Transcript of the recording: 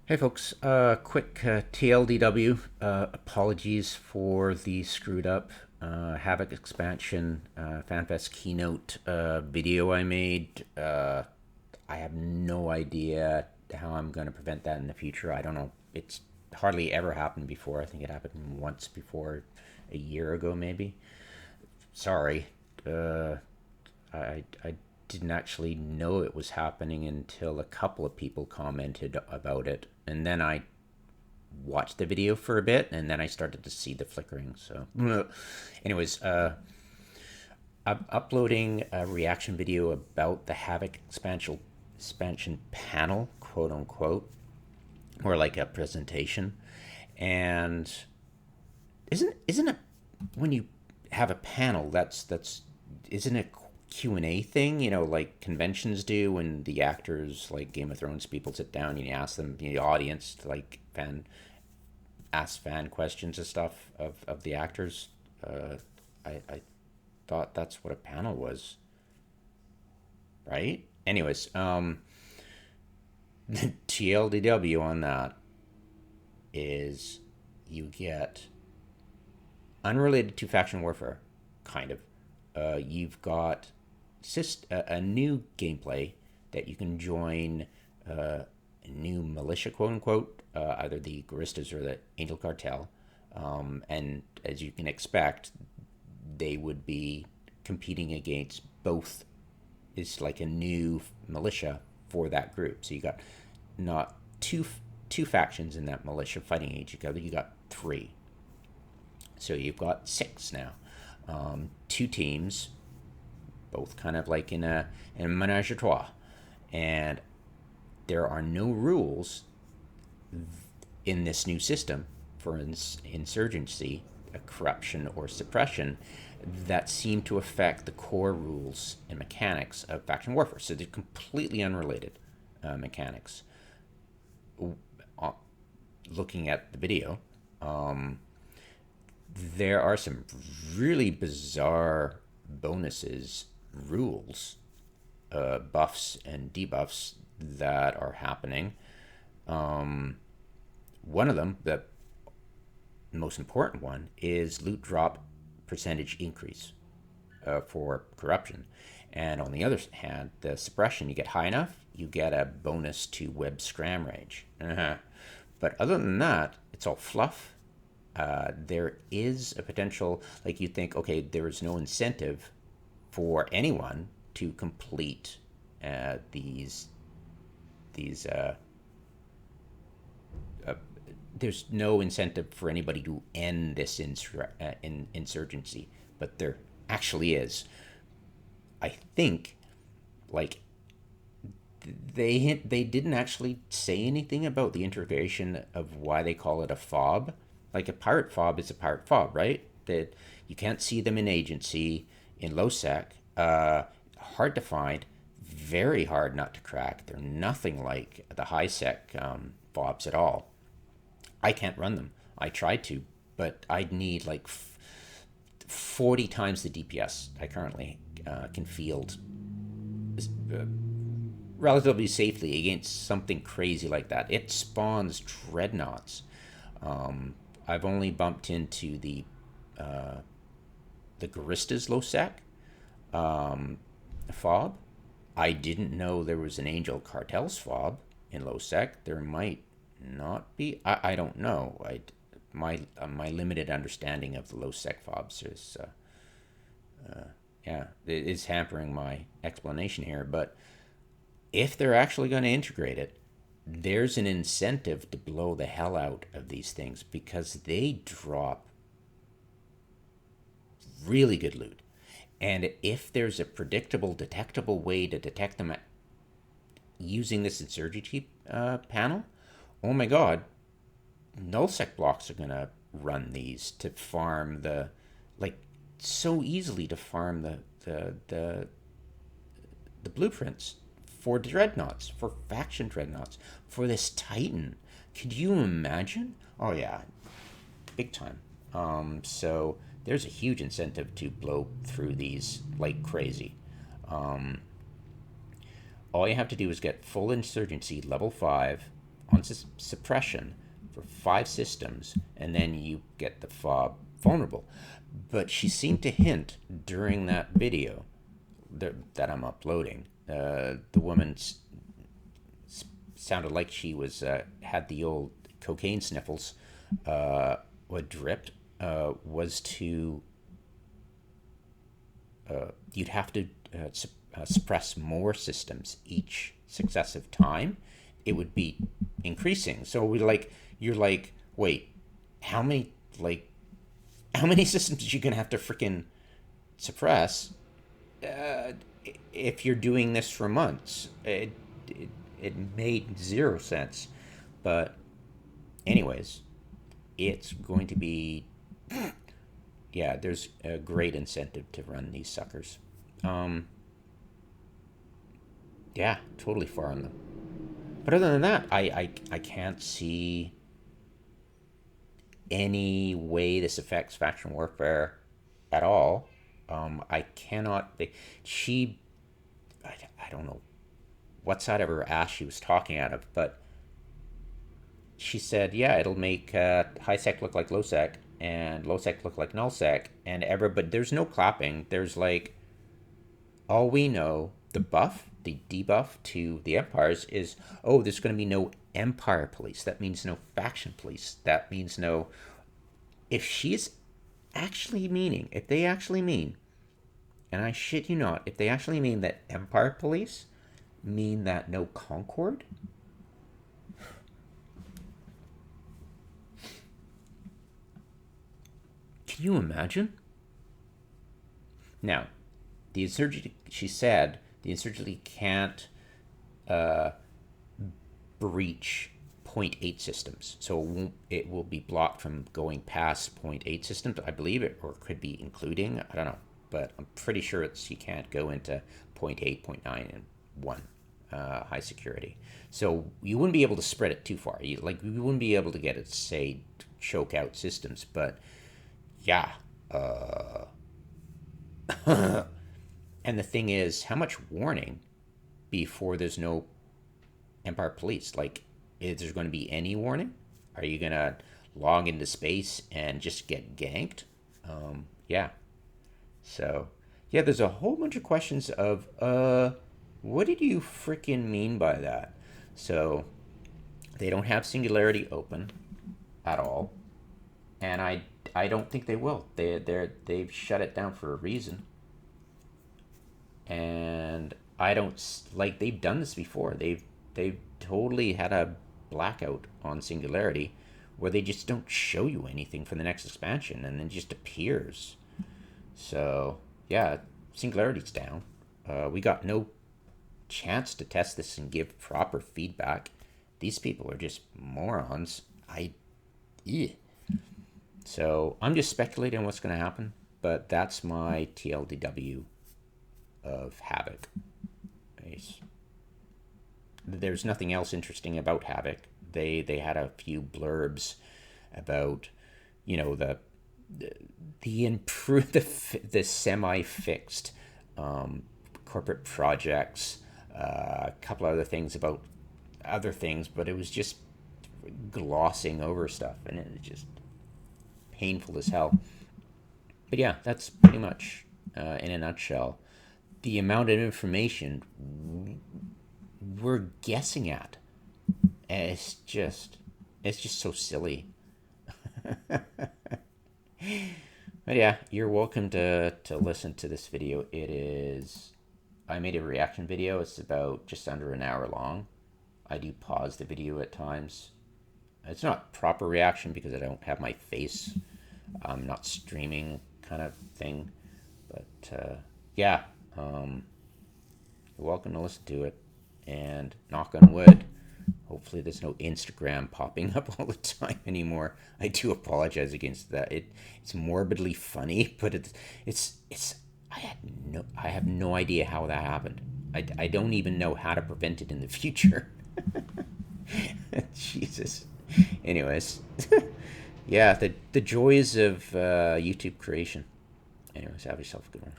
Hey folks, quick TLDW. Apologies for the screwed up Havoc expansion fanfest keynote video I made. I have no idea how I'm going to prevent that in the future. I don't know. It's hardly ever happened before. I think it happened once before a year ago, maybe. Sorry. Uh, I didn't actually know it was happening until a couple of people commented about it, and then I watched the video for a bit, and then I started to see the flickering. So, anyways, I'm uploading a reaction video about the Havoc expansion panel, quote unquote, or like a presentation. And isn't it when you have a panel that's isn't it Q&A thing, like conventions do when the actors, like Game of Thrones people, sit down and you ask them, the audience, like ask fan questions and stuff of the actors. I thought that's what a panel was, right? Anyways, the TLDW on that is you get unrelated to faction warfare, kind of. You've got a new gameplay that you can join a new militia, quote unquote, either the Guaristas or the Angel Cartel. And as you can expect, they would be competing against both. It's like a new militia for that group. So you got not two factions in that militia fighting each other. You got three. So you've got six now. Two teams, both kind of like in a menage a trois, and there are no rules in this new system for insurgency, corruption, or suppression that seem to affect the core rules and mechanics of faction warfare. So they're completely unrelated mechanics. Looking at the video, there are some really bizarre bonuses, rules, buffs and debuffs that are happening. One of them, the most important one, is loot drop percentage increase for corruption. And on the other hand, the suppression, you get high enough, you get a bonus to web scram range. But other than that, it's all fluff. There is a potential, like you think, okay, there is no incentive for anyone to complete these there's no incentive for anybody to end this insurgency, but there actually is. I think, like, they didn't actually say anything about the integration of why they call it a fob. Like a pirate fob is a pirate fob, right? That you can't see them in agency, in low sec. Hard to find, very hard not to crack. They're nothing like the high sec fobs at all. I can't run them. I tried to, but I'd need like 40 times the DPS I currently can field relatively safely against something crazy like that. It spawns dreadnoughts. I've only bumped into the Guaristas low sec fob. I didn't know there was an Angel Cartels fob in low sec. There might not be. I don't know. My limited understanding of the low sec fobs is yeah, it is hampering my explanation here. But if they're actually going to integrate it, there's an incentive to blow the hell out of these things because they drop really good loot. And if there's a predictable, detectable way to detect them using this insurgency panel, oh my god, nullsec blocks are going to run these to farm like, so easily to farm the blueprints for dreadnoughts, for faction dreadnoughts, for this Titan. Could you imagine? Oh yeah, big time. So there's a huge incentive to blow through these like crazy. All you have to do is get full insurgency level 5 on suppression for 5 systems, and then you get the fob vulnerable. But she seemed to hint during that video that I'm uploading. The woman sounded like she was had the old cocaine sniffles. What dripped was to you'd have to suppress more systems each successive time. It would be increasing. So you're like, wait, how many systems are you gonna have to freaking suppress if you're doing this for months? It made zero sense. But anyways, it's going to be, yeah, there's a great incentive to run these suckers. Yeah, totally far on them. But other than that, I can't see any way this affects faction warfare at all. I cannot. I don't know what side of her ass she was talking out of, but she said, yeah, it'll make high sec look like low sec and low sec look like null sec, but there's no clapping. There's like, all we know, the debuff to the empires is, oh, there's going to be no empire police. That means no faction police. That means no. If they actually mean, and I shit you not, if they actually mean that empire police mean that no Concord, can you imagine? Now, the insurgency, she said, the insurgency can't breach 0.8 systems. So it will be blocked from going past 0.8 systems, I believe it, or it could be including, I don't know. But I'm pretty sure you can't go into 0.8, 0.9, and 1 high security. So you wouldn't be able to spread it too far. You wouldn't be able to get it, say, choke out systems. But yeah. And the thing is, how much warning before there's no Empire Police? Like, is there going to be any warning? Are you going to log into space and just get ganked? Yeah. So, yeah, there's a whole bunch of questions of, what did you freaking mean by that? So, they don't have Singularity open at all. And I don't think they will. They've shut it down for a reason. And I don't, like, they've done this before. They've totally had a blackout on Singularity where they just don't show you anything for the next expansion and then it just appears. So, yeah, Singularity's down. We got no chance to test this and give proper feedback. These people are just morons. So, I'm just speculating what's going to happen, but that's my TLDW of Havoc. There's nothing else interesting about Havoc. They had a few blurbs about, you know, the semi-fixed corporate projects, a couple other things about other things, but it was just glossing over stuff, and it was just painful as hell. But yeah, that's pretty much in a nutshell the amount of information we're guessing at. And it's just so silly. But yeah, you're welcome to listen to this video. I made a reaction video. It's about just under an hour long. I do pause the video at times. It's not proper reaction because I don't have my face. I'm not streaming kind of thing. But yeah, you're welcome to listen to it. And knock on wood, hopefully there's no Instagram popping up all the time anymore. I do apologize against that. It's morbidly funny, but I have no idea how that happened. I don't even know how to prevent it in the future. Jesus. Anyways, yeah, the joys of YouTube creation. Anyways, have yourself a good one.